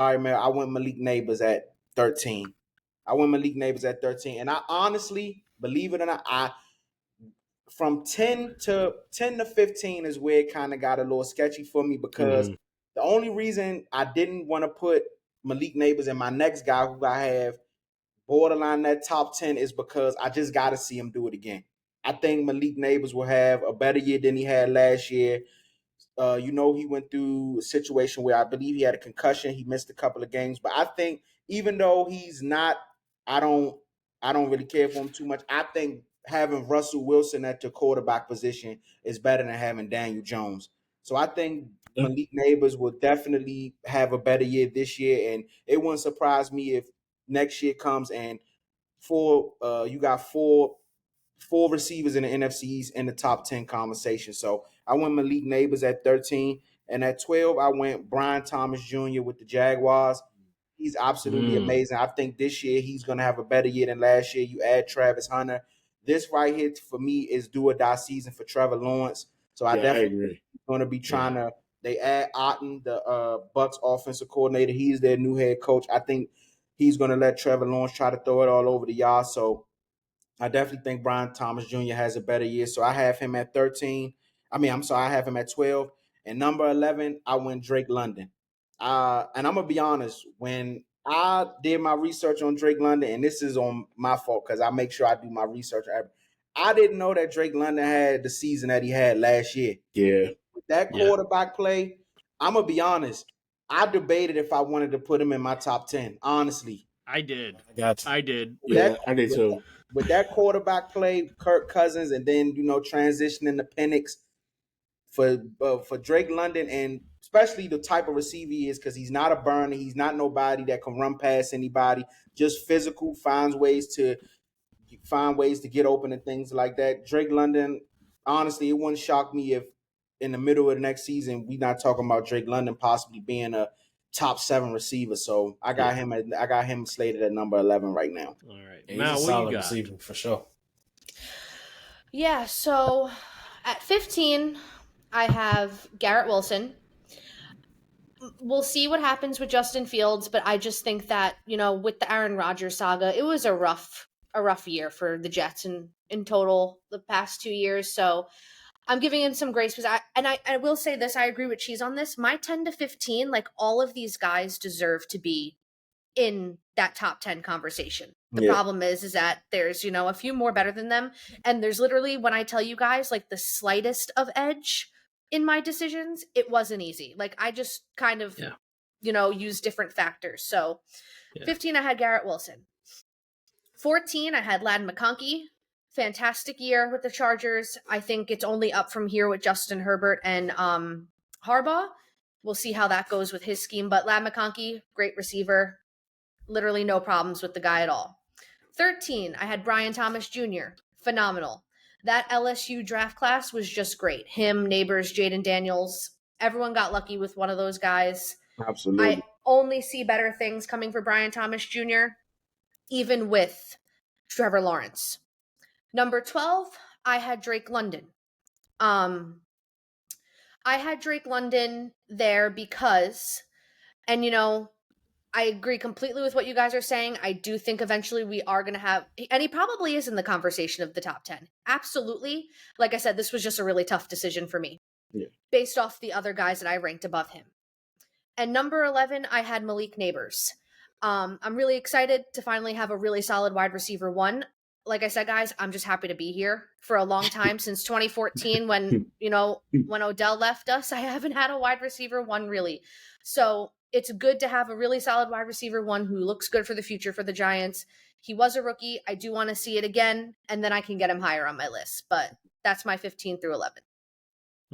All right, man. I went Malik Nabers at 13. And I honestly, believe it or not, I from 10 to 15 is where it kind of got a little sketchy for me because the only reason I didn't want to put Malik Nabers and my next guy who I have borderline that top 10 is because I just got to see him do it again. I think Malik Nabers will have a better year than he had last year. He went through a situation where I believe he had a concussion. He missed a couple of games, but I think even though he's not, I don't, I don't really care for him too much. I think having Russell Wilson at the quarterback position is better than having Daniel Jones. So I think Malik Nabers will definitely have a better year this year, and it wouldn't surprise me if next year comes and you got four receivers in the NFCs in the top 10 conversation. So I went Malik Nabers at 13. And at 12, I went Brian Thomas Jr. with the Jaguars. He's absolutely amazing. I think this year he's going to have a better year than last year. You add Travis Hunter. This right here for me is do or die season for Trevor Lawrence. So I definitely going to be trying to. They add Otten, the Bucks offensive coordinator. He's their new head coach. I think he's going to let Trevor Lawrence try to throw it all over the yard. So I definitely think Brian Thomas Jr. has a better year. So I have him at 13. I have him at 12. And number 11, I went Drake London. And I'm going to be honest, when I did my research on Drake London, and this is on my fault because I make sure I do my research. I didn't know that Drake London had the season that he had last year. Yeah. With that quarterback play, I'm going to be honest. I debated if I wanted to put him in my top 10, honestly. I did. I did. Yeah, I did too. With that quarterback play, Kirk Cousins, and then transitioning to Penix for Drake London, and especially the type of receiver he is, because he's not a burner, he's not nobody that can run past anybody. Just physical, finds ways to get open and things like that. Drake London, honestly, it wouldn't shock me if in the middle of the next season we're not talking about Drake London possibly being a top 7 receiver. So I got him slated at number 11 right now. All right. He's a solid receiver for sure. Yeah, so at 15, I have Garrett Wilson. We'll see what happens with Justin Fields, but I just think that, with the Aaron Rodgers saga, it was a rough year for the Jets in total the past 2 years. So I'm giving him some grace because I will say this, I agree with Cheese on this. My 10 to 15, like all of these guys deserve to be in that top 10 conversation. The problem is that there's, a few more better than them. And there's literally, when I tell you guys, like the slightest of edge in my decisions, it wasn't easy. Like I just kind of, used different factors. So 15, I had Garrett Wilson. 14, I had Ladd McConkey. Fantastic year with the Chargers. I think it's only up from here with Justin Herbert and Harbaugh. We'll see how that goes with his scheme. But Ladd McConkey, great receiver. Literally no problems with the guy at all. 13, I had Brian Thomas Jr. Phenomenal. That LSU draft class was just great. Him, Nabers, Jaden Daniels. Everyone got lucky with one of those guys. Absolutely. I only see better things coming for Brian Thomas Jr., even with Trevor Lawrence. Number 12, I had Drake London. I had Drake London there because, and I agree completely with what you guys are saying. I do think eventually we are going to have, and he probably is in the conversation of the top 10. Absolutely. Like I said, this was just a really tough decision for me based off the other guys that I ranked above him. And number 11, I had Malik Nabers. I'm really excited to finally have a really solid wide receiver 1. Like I said, guys, I'm just happy to be here. For a long time, since 2014, when Odell left us, I haven't had a wide receiver 1 really. So it's good to have a really solid wide receiver 1 who looks good for the future for the Giants. He was a rookie. I do want to see it again, and then I can get him higher on my list. But that's my 15 through 11.